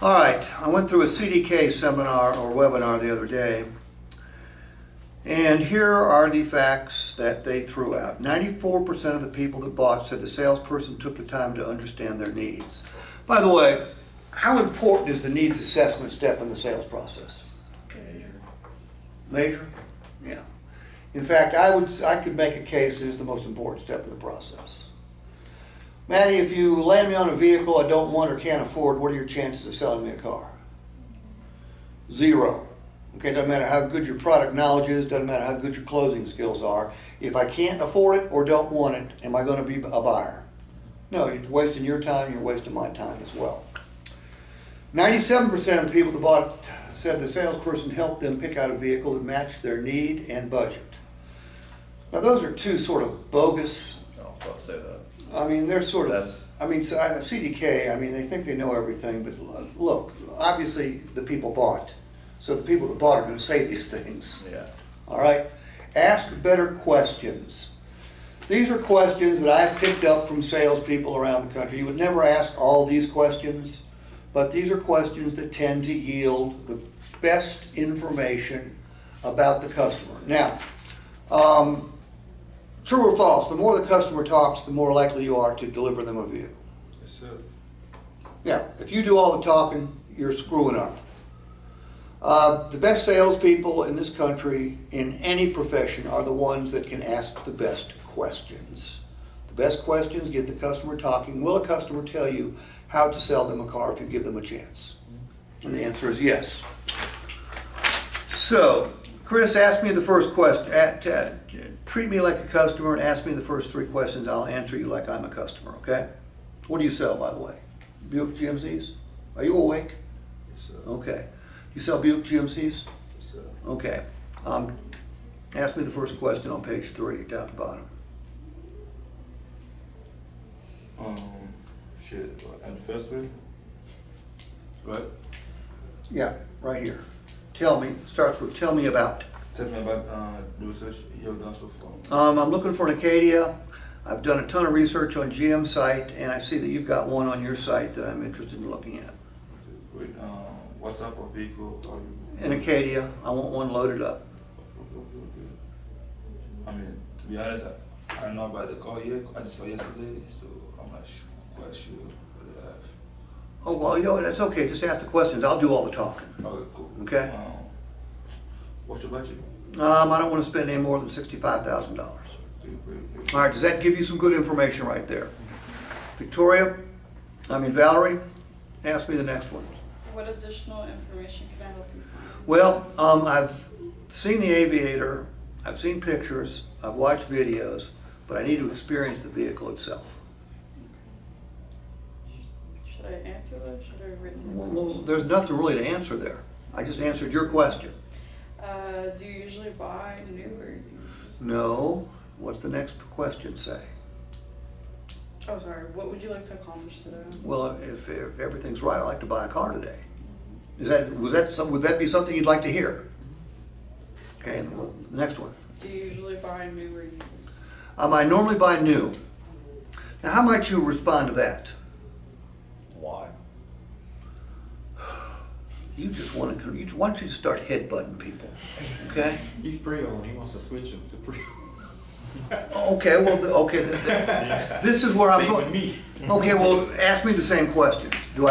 All right, I went through a CDK seminar or webinar the other day, and here are the facts that they threw out. 94% of the people that bought said the salesperson took the time to understand their needs. By the way, how important is the needs assessment step in the sales process? Major? Yeah. In fact, I could make a case it is the most important step in the process. Maddie, if you land me on a vehicle I don't want or can't afford, what are your chances of selling me a car? 0. Okay, doesn't matter how good your product knowledge is, doesn't matter how good your closing skills are. If I can't afford it or don't want it, am I going to be a buyer? No, you're wasting your time, you're wasting my time as well. 97% of the people that bought it said the salesperson helped them pick out a vehicle that matched their need and budget. Now those are two sort of bogus. Oh, I'll say that. I mean, they're sort of, That's- CDK, I mean, they think they know everything, but look, obviously the people bought. So the people that bought are gonna say these things, Yeah. all right? Ask better questions. These are questions that I've picked up from salespeople around the country. You would never ask all these questions, but these are questions that tend to yield the best information about the customer. Now, true or false, the more the customer talks, the more likely you are to deliver them a vehicle. Yes, sir. Yeah, if you do all the talking, you're screwing up. The best salespeople in this country, in any profession, are the ones that can ask the best questions. The best questions get the customer talking. Will a customer tell you how to sell them a car if you give them a chance? And the answer is yes. So, Chris, ask me the first question. Treat me like a customer and ask me the first 3 questions. I'll answer you like I'm a customer, okay? What do you sell, by the way? Buick GMCs? Are you awake? Yes, sir. Okay. You sell Buick GMCs? Yes, sir. Okay. Ask me the first question on page 3, down at the bottom. At the first one? Right? Yeah, right here. Tell me, starts with tell me about. Tell me about the research you have done so far. I'm looking for an Acadia. I've done a ton of research on GM site, and I see that you've got one on your site that I'm interested in looking at. Great. What type of vehicle are you? An Acadia. I want one loaded up. Okay. I mean, to be honest, I don't know about the car yet. I just saw yesterday, so I'm not quite sure what I have. Oh, well, you know, that's okay. Just ask the questions. I'll do all the talking. Okay, cool. Okay. What's your budget? I don't want to spend any more than $65,000. Great. All right, does that give you some good information right there? Valerie, ask me the next one. What additional information can I help you find? Well, I've seen the Aviator, I've seen pictures, I've watched videos, but I need to experience the vehicle itself. Should I answer that? Should I written Well, information? there's nothing really to answer there. I just answered your question. Do you usually buy new or used? No. What's the next question say? Oh, sorry. What would you like to accomplish today? Well, if everything's right, I'd like to buy a car today. Would that be something you'd like to hear? Okay, and the next one. Do you usually buy new or used? I normally buy new. Now, how might you respond to that? Why? You just want to, why don't you start headbutting people, okay? He's pre-owned, he wants to switch him to pre. Okay, well, this is where I'm Same with going. me. Okay, well, ask me the same question. Do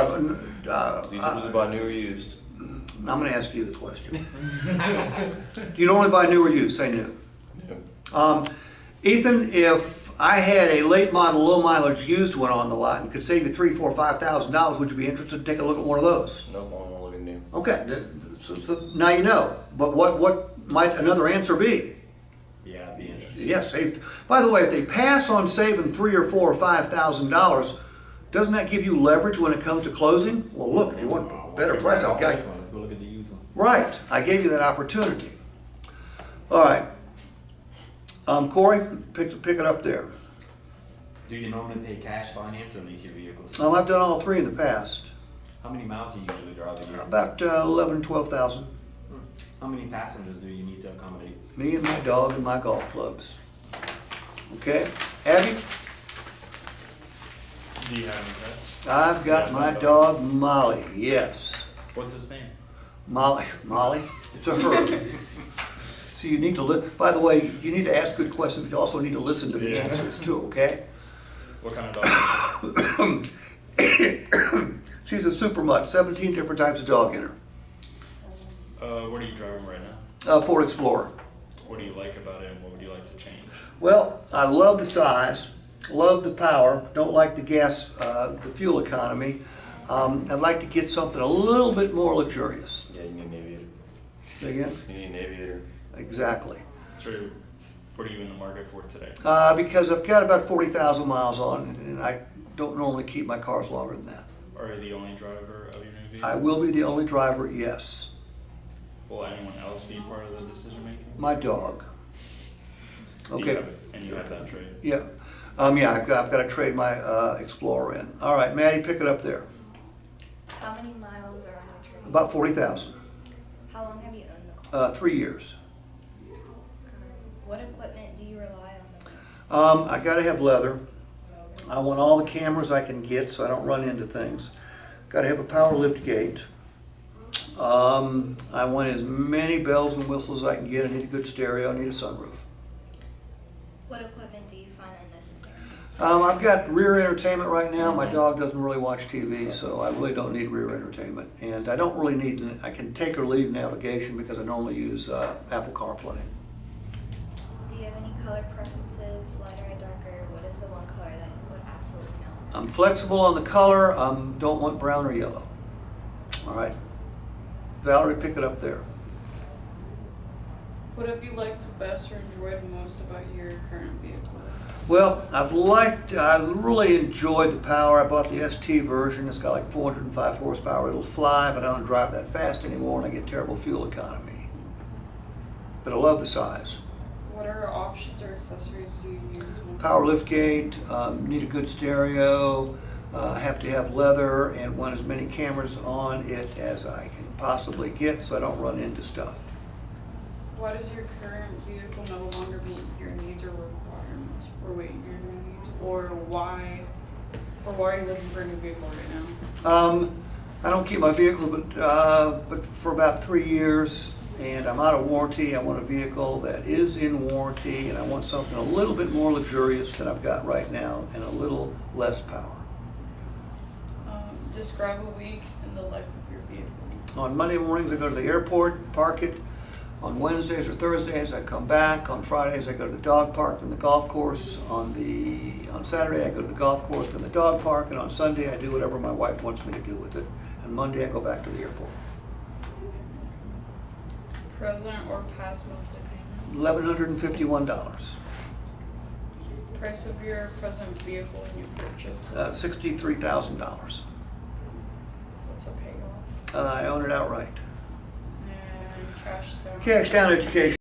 Do you typically buy new or used? I'm gonna ask you the question. Do you normally buy new or used? Say new. No. Ethan, if I had a late model, low mileage used one on the lot and could save you $3,000, $4,000, $5,000, would you be interested to take a look at one of those? Nope, I want to look at new. Okay, so now you know. But what might another answer be? Yeah, I'd be interested. Yes, save. By the way, if they pass on saving $3,000 or $4,000 or $5,000, doesn't that give you leverage when it comes to closing? Well, look, if you want a better price, I've got. Let's go look at the used one. Right, I gave you that opportunity. All right, Corey, pick it up there. Do you normally pay cash, finance, or lease your vehicles? I've done all 3 in the past. How many miles do you usually drive a year? About 11, 12,000. How many passengers do you need to accommodate? Me and my dog and my golf clubs. Okay, Abby? Do you have any pets? I've got my dog Molly, yes. What's his name? Molly, it's a her. So you need to by the way, you need to ask good questions, but you also need to listen to the Yeah. answers too, okay? What kind of dog? She's a super mutt, 17 different types of dog in her. What are you driving right now? Ford Explorer. What do you like about it and what would you like to change? Well, I love the size, love the power, don't like the gas, the fuel economy. I'd like to get something a little bit more luxurious. Yeah, you need an aviator. Say again? You need an aviator. Exactly. So, what are you in the market for today? Because I've got about 40,000 miles on it, and I don't normally keep my cars longer than that. Are you the only driver of your new vehicle? I will be the only driver, yes. Will anyone else be part of the decision making? My dog. Okay. And you have that trade? Yeah. Yeah, I've got to trade my Explorer in. All right, Maddie, pick it up there. How many miles are on your trade? About 40,000. How long have you owned the car? 3 years. What equipment do you rely on the most? I got to have leather. I want all the cameras I can get so I don't run into things. Got to have a power lift gate. I want as many bells and whistles as I can get. I need a good stereo. I need a sunroof. What equipment do you find unnecessary? I've got rear entertainment right now. My dog doesn't really watch TV, so I really don't need rear entertainment. And I don't really need, I can take or leave navigation because I normally use Apple CarPlay. Do you have any color preferences, lighter or darker? What is the one color that you would absolutely not? I'm flexible on the color. Don't want brown or yellow. All right. Valerie, pick it up there. What have you liked best or enjoyed most about your current vehicle? Well, I really enjoyed the power. I bought the ST version. It's got like 405 horsepower. It'll fly, but I don't drive that fast anymore, and I get terrible fuel economy. But I love the size. What other options or accessories do you use most? Power lift gate, need a good stereo, have to have leather, and want as many cameras on it as I can possibly get so I don't run into stuff. Why does your current vehicle no longer meet your needs or requirements, or wait, your new needs, or why are you looking for a new vehicle right now? I don't keep my vehicle, but for about 3 years, and I'm out of warranty. I want a vehicle that is in warranty, and I want something a little bit more luxurious than I've got right now, and a little less power. Describe a week in the life of your vehicle. On Monday mornings, I go to the airport, park it. On Wednesdays or Thursdays, I come back. On Fridays, I go to the dog park and the golf course. On Saturday, I go to the golf course and the dog park. And on Sunday, I do whatever my wife wants me to do with it. And Monday, I go back to the airport. Present or past monthly payment? $1,151. Price of your present vehicle when you purchase? $63,000. What's a payoff? I own it outright. And cash down? Cash down education.